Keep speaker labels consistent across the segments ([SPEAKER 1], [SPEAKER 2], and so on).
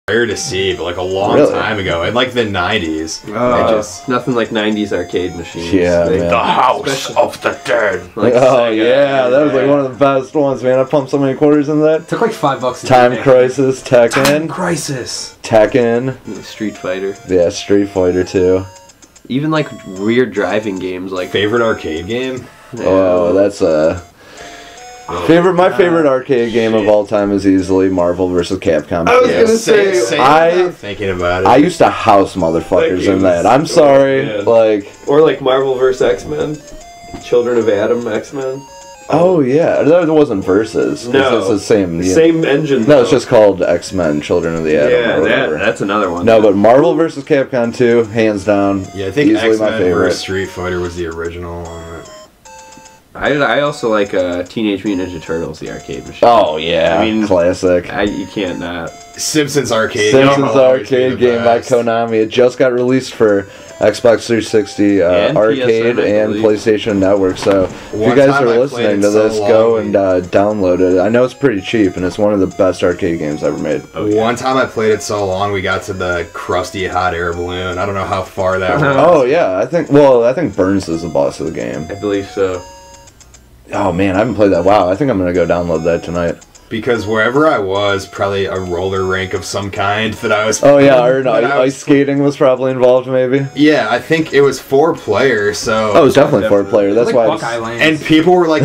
[SPEAKER 1] rare to see, but like a long time ago, in like the 90s.
[SPEAKER 2] Nothing like 90s arcade machines.
[SPEAKER 3] Yeah,
[SPEAKER 1] the House of the Dead.
[SPEAKER 3] Like yeah, that was like one of the best ones, man. I pumped so many quarters in that.
[SPEAKER 4] Took like $5 a
[SPEAKER 3] Time Crisis, Tekken.
[SPEAKER 4] Time Crisis.
[SPEAKER 3] Tekken.
[SPEAKER 2] Street Fighter.
[SPEAKER 3] Yeah, Street Fighter 2.
[SPEAKER 2] Even like weird driving games like...
[SPEAKER 1] Favorite arcade game?
[SPEAKER 3] Oh, that's a... My favorite arcade game of all time is easily Marvel vs. Capcom.
[SPEAKER 1] I was gonna say thinking about it.
[SPEAKER 3] I used to house motherfuckers in that. I'm sorry, like
[SPEAKER 2] or like Marvel vs. X-Men, Children of Adam, X-Men.
[SPEAKER 3] Oh yeah, that wasn't versus.
[SPEAKER 2] No,
[SPEAKER 3] it's the same.
[SPEAKER 2] Same engine.
[SPEAKER 3] No, it's just called X-Men: Children of the Atom.
[SPEAKER 2] Yeah, that's another one.
[SPEAKER 3] No, but Marvel vs. Capcom 2, hands down.
[SPEAKER 1] Yeah, I think
[SPEAKER 3] easily
[SPEAKER 1] X-Men
[SPEAKER 3] my favorite.
[SPEAKER 1] vs. Street Fighter was the original one.
[SPEAKER 2] I also like Teenage Mutant Ninja Turtles, the arcade machine.
[SPEAKER 3] Oh yeah,
[SPEAKER 2] I mean,
[SPEAKER 3] classic.
[SPEAKER 2] You can't not.
[SPEAKER 1] Simpsons arcade
[SPEAKER 3] game by Konami. It just got released for Xbox 360 arcade
[SPEAKER 2] PSN,
[SPEAKER 3] and PlayStation Network. So if you guys are listening to this, go and download it. I know it's pretty cheap, and it's one of the best arcade games ever made.
[SPEAKER 1] One time I played it so long, we got to the crusty hot air balloon. I don't know how far that was.
[SPEAKER 3] Oh yeah, I think Burns is the boss of the game.
[SPEAKER 2] I believe so.
[SPEAKER 3] Oh man, I haven't played that. Wow, I think I'm gonna go download that tonight.
[SPEAKER 1] Because wherever I was, probably a roller rink of some kind that I was...
[SPEAKER 3] Oh yeah, or ice skating was probably involved, maybe?
[SPEAKER 1] Yeah, I think it was 4 players, so...
[SPEAKER 3] Oh, it was definitely 4 players, that's why...
[SPEAKER 1] And people were like...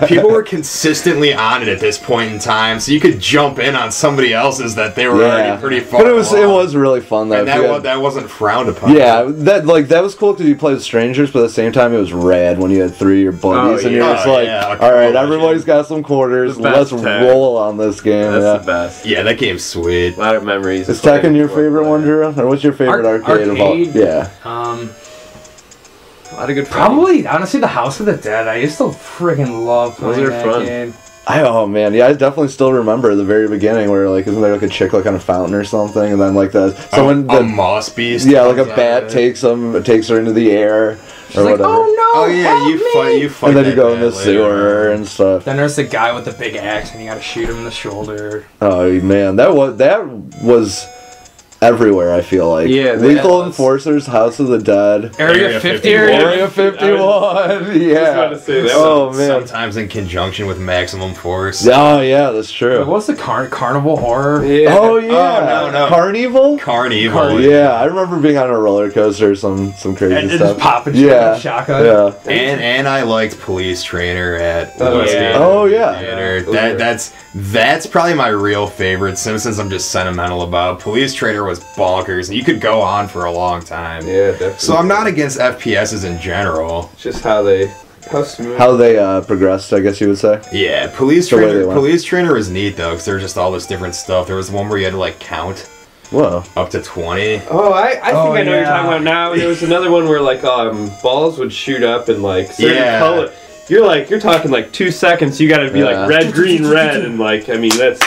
[SPEAKER 1] people were consistently on it at this point in time, so you could jump in on somebody else's that they were already pretty far
[SPEAKER 3] But it was really fun, though.
[SPEAKER 1] And that wasn't frowned upon.
[SPEAKER 3] Yeah, that was cool because you played with strangers, but at the same time it was rad when you had 3 of your buddies, and you're just like, alright, everybody's got some quarters, let's roll on this game.
[SPEAKER 2] That's the best.
[SPEAKER 1] Yeah, that game's sweet.
[SPEAKER 2] A lot of memories.
[SPEAKER 3] Is Tekken your favorite one, Drew? Or what's your favorite arcade of all? Yeah.
[SPEAKER 2] A lot of good.
[SPEAKER 4] Probably, honestly, the House of the Dead. I used to freaking love playing that game.
[SPEAKER 3] Oh man, yeah, I definitely still remember the very beginning where like isn't there like a chick like on a fountain or something, and then like the
[SPEAKER 1] moss beast.
[SPEAKER 3] Yeah, like a bat takes her into the air.
[SPEAKER 4] She's like,
[SPEAKER 3] whatever.
[SPEAKER 4] oh no!
[SPEAKER 1] Oh yeah, you fight.
[SPEAKER 3] And then you go in the sewer and stuff.
[SPEAKER 4] Then there's the guy with the big axe, and you gotta shoot him in the shoulder.
[SPEAKER 3] Oh man, that was everywhere. I feel like Lethal Enforcers, House of the Dead,
[SPEAKER 4] Area 50,
[SPEAKER 3] Area 51. Yeah.
[SPEAKER 1] Oh man. Sometimes in conjunction with Maximum Force.
[SPEAKER 3] Oh yeah, that's true.
[SPEAKER 4] Wait, what's the Carnival Horror?
[SPEAKER 3] Yeah. Oh yeah.
[SPEAKER 1] Oh, no.
[SPEAKER 3] Carnival. Yeah, I remember being on a roller coaster, some crazy
[SPEAKER 4] and
[SPEAKER 3] stuff.
[SPEAKER 4] Just popping shit with a shotgun.
[SPEAKER 3] Yeah.
[SPEAKER 1] And I liked Police Trainer at
[SPEAKER 3] Theater.
[SPEAKER 1] That's probably my real favorite. Simpsons I'm just sentimental about. Police Trainer was bonkers, and you could go on for a long time.
[SPEAKER 2] Yeah, definitely.
[SPEAKER 1] So I'm not against FPSs in general.
[SPEAKER 2] Just how they
[SPEAKER 3] progressed, I guess you would say.
[SPEAKER 1] Yeah, Police Trainer was neat though, because there was just all this different stuff. There was one where you had to like count.
[SPEAKER 3] Whoa.
[SPEAKER 1] Up to 20.
[SPEAKER 2] Oh, I think I know what you're talking about now. There was another one where like balls would shoot up and like certain color. You're talking like 2 seconds. You got to be like red, green, red, and like I mean that's.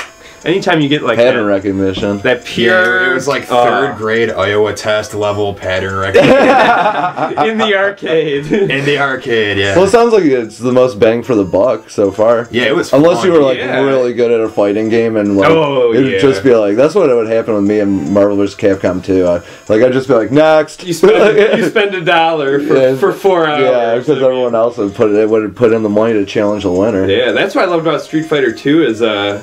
[SPEAKER 2] Anytime you get like
[SPEAKER 3] pattern recognition,
[SPEAKER 1] that pure, it was like 3rd grade Iowa test level pattern recognition
[SPEAKER 2] in the arcade.
[SPEAKER 1] In the arcade, yeah.
[SPEAKER 3] Well, it sounds like it's the most bang for the buck so far.
[SPEAKER 1] Yeah, it was.
[SPEAKER 3] Unless you were like really good at a fighting game and like it'd just be like that's what would happen with me and Marvel vs. Capcom 2. I'd just be like next.
[SPEAKER 2] You spend $1 for 4 hours.
[SPEAKER 3] Yeah, because everyone else would put in the money to challenge the winner.
[SPEAKER 2] Yeah, that's what I loved about Street Fighter 2 is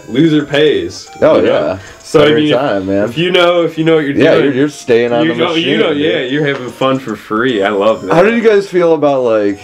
[SPEAKER 2] loser pays.
[SPEAKER 3] Oh yeah.
[SPEAKER 2] So
[SPEAKER 3] every time, man.
[SPEAKER 2] If you know what you're doing,
[SPEAKER 3] you're staying on the machine.
[SPEAKER 2] You're having fun for free. I love that.
[SPEAKER 3] How did you guys feel about like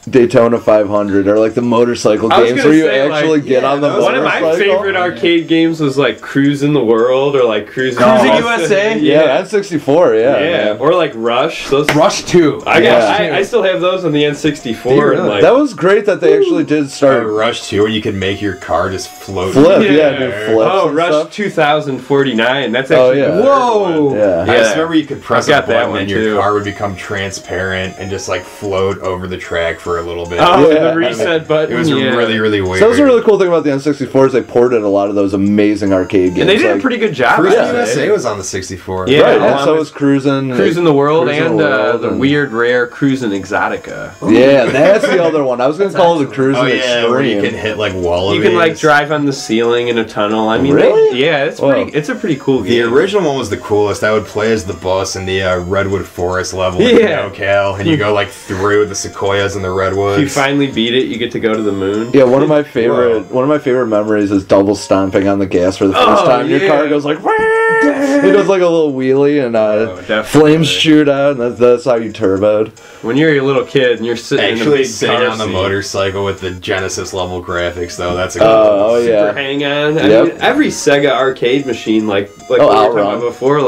[SPEAKER 3] Daytona 500 or like the motorcycle games where you actually get on the motorcycle?
[SPEAKER 2] One of my favorite arcade games was like Cruising the World or like Cruising
[SPEAKER 4] USA.
[SPEAKER 3] Yeah, N64.
[SPEAKER 2] Yeah, or like Rush.
[SPEAKER 4] Rush 2.
[SPEAKER 2] I still have those on the N64. And, like,
[SPEAKER 3] that was great that they actually did start
[SPEAKER 1] Rush 2 where you could make your car just float.
[SPEAKER 3] Do flips.
[SPEAKER 2] Oh, Rush 2049. That's actually
[SPEAKER 4] whoa.
[SPEAKER 3] Yeah.
[SPEAKER 1] I just remember you could press a button and your car would become transparent and just like float over the track for for a little bit.
[SPEAKER 2] Oh, the reset button.
[SPEAKER 1] It was really, really weird.
[SPEAKER 3] So that was a really cool thing about the N64 is they ported a lot of those amazing arcade games.
[SPEAKER 2] And they did a pretty good job.
[SPEAKER 1] Cruising USA was on the 64.
[SPEAKER 3] Yeah, right, and so was Cruising
[SPEAKER 2] the World and the weird, rare Cruising Exotica.
[SPEAKER 3] Yeah, that's the other one. I was going to call it the Cruising Extreme.
[SPEAKER 1] Where you can hit like wallabies.
[SPEAKER 2] You can like drive on the ceiling in a tunnel. I mean,
[SPEAKER 3] really?
[SPEAKER 2] It's a pretty cool game.
[SPEAKER 1] The original one was the coolest. I would play as the bus in the Redwood Forest level in NoCal, and you go like through the sequoias and the redwoods.
[SPEAKER 2] If you finally beat it, you get to go to the moon.
[SPEAKER 3] Yeah, one of my favorite memories is double stomping on the gas for the first time. Your car goes like, it does like a little wheelie, and flames shoot out, and that's how you turboed.
[SPEAKER 2] When you're a little kid and you're sitting
[SPEAKER 1] on the motorcycle with the Genesis level graphics, though, that's a good
[SPEAKER 2] super hang on. I mean, every Sega arcade machine, like we were talking about before,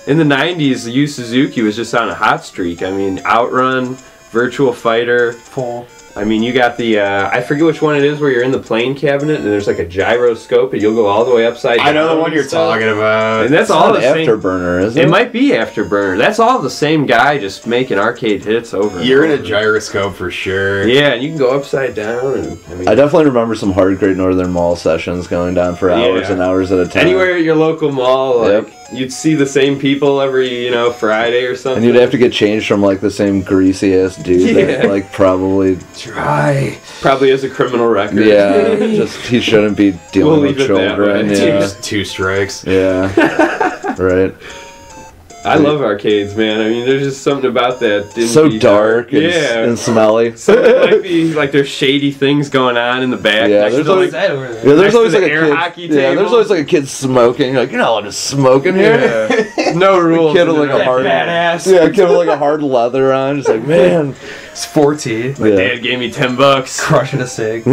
[SPEAKER 2] in the 90s, the Yu Suzuki was just on a hot streak. I mean, Outrun, Virtual Fighter, I mean, you got the, I forget which one it is where you're in the plane cabinet and there's like a gyroscope and you'll go all the way upside down.
[SPEAKER 1] I know the one you're talking about.
[SPEAKER 2] And that's all the same.
[SPEAKER 3] Afterburner, isn't it?
[SPEAKER 2] It might be Afterburner. That's all the same guy just making arcade hits over.
[SPEAKER 1] You're in a gyroscope for sure.
[SPEAKER 2] Yeah, and you can go upside down. And
[SPEAKER 3] I definitely remember some hard Great Northern Mall sessions going down for hours and hours at a time.
[SPEAKER 2] Anywhere at your local mall, like, you'd see the same people every, Friday or something.
[SPEAKER 3] And you'd have to get changed from like the same greasy ass dude that like probably
[SPEAKER 2] probably has a criminal record.
[SPEAKER 3] Yeah, just he shouldn't be dealing with children.
[SPEAKER 1] Just 2 strikes.
[SPEAKER 3] Yeah. Right.
[SPEAKER 2] I love arcades, man. I mean, there's just something about that.
[SPEAKER 3] So dark and smelly.
[SPEAKER 2] So it might be like there's shady things going on in the back.
[SPEAKER 3] Yeah, there's always like a kid. Yeah, there's always like a kid smoking. Like, you're not allowed to smoke in here.
[SPEAKER 2] Yeah. No rules.
[SPEAKER 3] Kid with like a hard
[SPEAKER 4] badass.
[SPEAKER 3] Yeah, a kid with like a hard leather on. Just like, man.
[SPEAKER 4] It's 14.
[SPEAKER 2] My dad gave me $10.
[SPEAKER 4] Crushing a cig.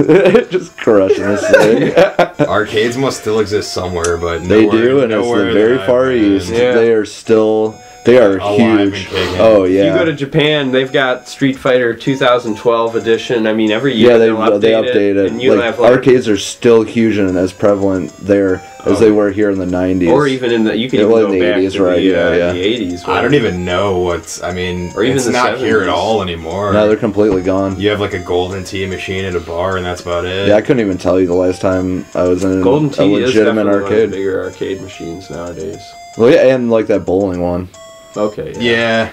[SPEAKER 3] Just crushing a cig.
[SPEAKER 1] Arcades must still exist somewhere, but
[SPEAKER 3] they do, and it's the very far east.
[SPEAKER 2] Yeah.
[SPEAKER 3] They are still. They are huge. Oh yeah.
[SPEAKER 2] If you go to Japan, they've got Street Fighter 2012 edition. I mean, every year
[SPEAKER 3] they update it. And you have arcades are still huge and as prevalent there as they were here in the 90s.
[SPEAKER 2] Or even in the you can even go
[SPEAKER 3] in the
[SPEAKER 2] back
[SPEAKER 3] 80s,
[SPEAKER 2] to
[SPEAKER 3] right?
[SPEAKER 2] the 80s.
[SPEAKER 1] I don't even know what's. I mean, or even it's not 70s. Here at all anymore.
[SPEAKER 3] No, they're completely gone.
[SPEAKER 1] You have like a Golden Tee machine at a bar, and that's about it.
[SPEAKER 3] Yeah, I couldn't even tell you the last time I was in
[SPEAKER 2] Golden Tee
[SPEAKER 3] a legitimate arcade.
[SPEAKER 2] One of the bigger arcade machines nowadays.
[SPEAKER 3] Well, yeah, and like that bowling one.
[SPEAKER 2] Okay.
[SPEAKER 1] Yeah.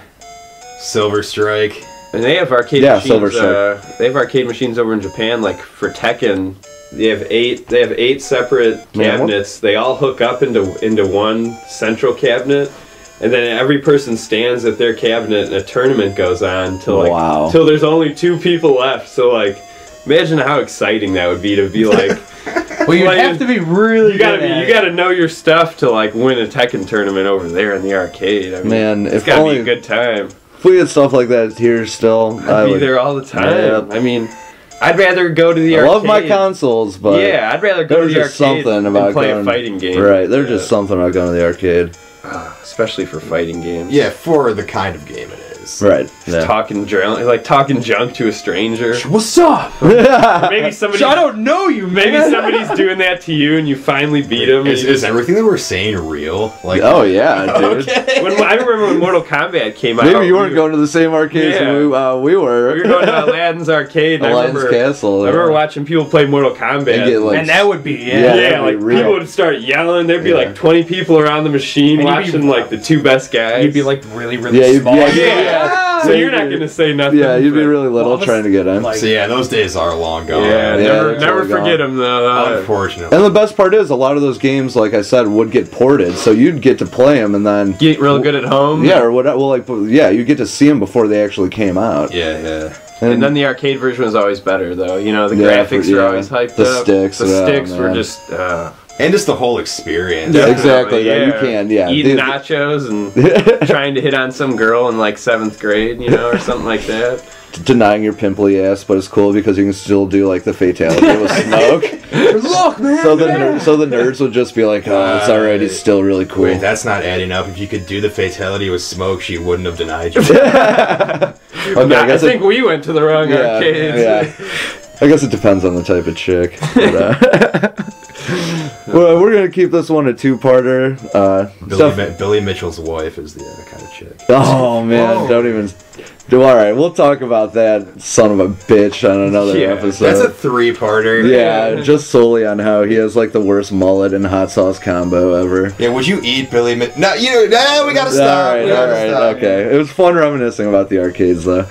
[SPEAKER 1] Silver Strike.
[SPEAKER 2] And they have arcade machines.
[SPEAKER 3] Silver Strike.
[SPEAKER 2] They have arcade machines over in Japan, like for Tekken. They have eight separate cabinets. They all hook up into one central cabinet, and then every person stands at their cabinet, and a tournament goes on till till there's only 2 people left. So like, imagine how exciting that would be to be like.
[SPEAKER 4] Well, you have to be really.
[SPEAKER 2] You gotta know your stuff to like win a Tekken tournament over there in the arcade. I mean,
[SPEAKER 3] man,
[SPEAKER 2] it's gotta be a good time.
[SPEAKER 3] If we had stuff like that here still,
[SPEAKER 2] I'd be there all the time. I mean, I'd rather go to the arcade.
[SPEAKER 3] I love my consoles, but
[SPEAKER 2] I'd rather go to the arcade and play a fighting game.
[SPEAKER 3] Right, there's just something about going to the arcade,
[SPEAKER 2] especially for fighting games.
[SPEAKER 1] Yeah, for the kind of game it is.
[SPEAKER 3] Right.
[SPEAKER 2] Talking junk to a stranger.
[SPEAKER 4] What's up?
[SPEAKER 2] Maybe somebody.
[SPEAKER 4] I don't know you.
[SPEAKER 2] Maybe somebody's doing that to you, and you finally beat him.
[SPEAKER 1] Is everything that we're saying real? Like,
[SPEAKER 3] oh yeah, dude.
[SPEAKER 2] I remember when Mortal Kombat came out.
[SPEAKER 3] Maybe you weren't going to the same arcades we were.
[SPEAKER 2] We were going to Aladdin's arcade.
[SPEAKER 3] Aladdin's Castle.
[SPEAKER 2] I remember watching people play Mortal Kombat,
[SPEAKER 4] and that would be
[SPEAKER 2] like people would start yelling. There'd be like 20 people around the machine watching like the 2 best guys.
[SPEAKER 4] You'd be like really small.
[SPEAKER 2] So you're not gonna say nothing.
[SPEAKER 3] Yeah, you'd be really little trying to get in.
[SPEAKER 1] So yeah, those days are long gone.
[SPEAKER 2] Yeah, never forget them though.
[SPEAKER 1] Unfortunately.
[SPEAKER 3] And the best part is, a lot of those games, like I said, would get ported, so you'd get to play them and then
[SPEAKER 2] get real good at home.
[SPEAKER 3] Yeah, or whatever. Well, you get to see them before they actually came out.
[SPEAKER 1] Yeah.
[SPEAKER 2] And then the arcade version was always better, though. You know, the graphics were always hyped up.
[SPEAKER 3] The sticks
[SPEAKER 2] were just.
[SPEAKER 1] And just the whole experience.
[SPEAKER 3] Yeah, exactly. Yeah, you can. Yeah,
[SPEAKER 2] eating nachos and trying to hit on some girl in like 7th grade, or something like that.
[SPEAKER 3] Denying your pimply ass, but it's cool because you can still do like the fatality with smoke.
[SPEAKER 4] Look, man.
[SPEAKER 3] So the nerds would just be like, "Oh, it's alright. He's still really cool."
[SPEAKER 1] Wait, that's not adding up. If you could do the fatality with smoke, she wouldn't have denied you.
[SPEAKER 3] Okay,
[SPEAKER 2] I think we went to the wrong arcades.
[SPEAKER 3] Yeah. I guess it depends on the type of chick. But, Well, we're gonna keep this one a two-parter.
[SPEAKER 1] Billy Mitchell's wife is the kind of chick.
[SPEAKER 3] Oh man, don't even. All right, we'll talk about that son of a bitch on another episode.
[SPEAKER 1] That's a three-parter.
[SPEAKER 3] Yeah, just solely on how he has like the worst mullet and hot sauce combo ever.
[SPEAKER 1] Yeah, would you eat Billy? No, we gotta stop.
[SPEAKER 3] All right, okay. It was fun reminiscing about the arcades though.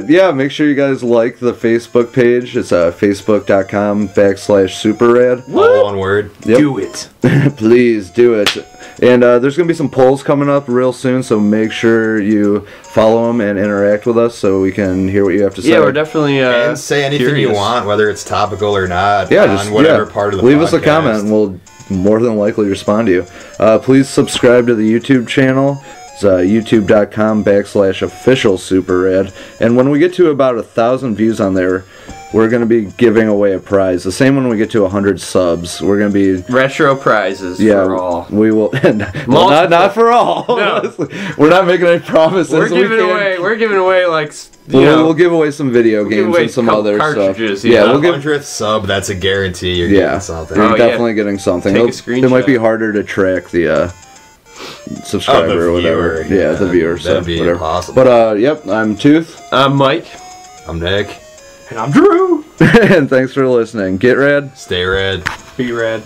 [SPEAKER 3] Yeah, make sure you guys like the Facebook page. It's facebook.com/superrad.
[SPEAKER 1] All one word.
[SPEAKER 3] Yep.
[SPEAKER 1] Do it.
[SPEAKER 3] Please do it. And there's going to be some polls coming up real soon, so make sure you follow them and interact with us so we can hear what you have to say.
[SPEAKER 2] Yeah, we're definitely
[SPEAKER 1] and say anything curious. You want, whether it's topical or not.
[SPEAKER 3] Yeah,
[SPEAKER 1] on whatever part of the
[SPEAKER 3] leave
[SPEAKER 1] podcast.
[SPEAKER 3] us a comment and we'll more than likely respond to you. Please subscribe to the YouTube channel. It's youtube.com/official superrad. And when we get to about 1,000 views on there, we're going to be giving away a prize. The same when we get to 100 subs. We're going to be...
[SPEAKER 2] retro prizes for all.
[SPEAKER 3] We will... well, not for all.
[SPEAKER 2] No.
[SPEAKER 3] We're not making any promises.
[SPEAKER 2] We're giving away like...
[SPEAKER 3] We'll give away some video games and some other stuff.
[SPEAKER 1] Yeah, we'll give 100th sub. That's a guarantee you're getting something.
[SPEAKER 3] You're definitely getting something.
[SPEAKER 2] Take a screenshot.
[SPEAKER 3] It might be harder to track the... subscriber or whatever. Yeah, the viewer.
[SPEAKER 1] That'd be impossible.
[SPEAKER 3] But, yep, I'm Tooth.
[SPEAKER 2] I'm Mike.
[SPEAKER 1] I'm Nick.
[SPEAKER 4] And I'm Drew.
[SPEAKER 3] And thanks for listening. Get rad.
[SPEAKER 1] Stay rad.
[SPEAKER 4] Be rad.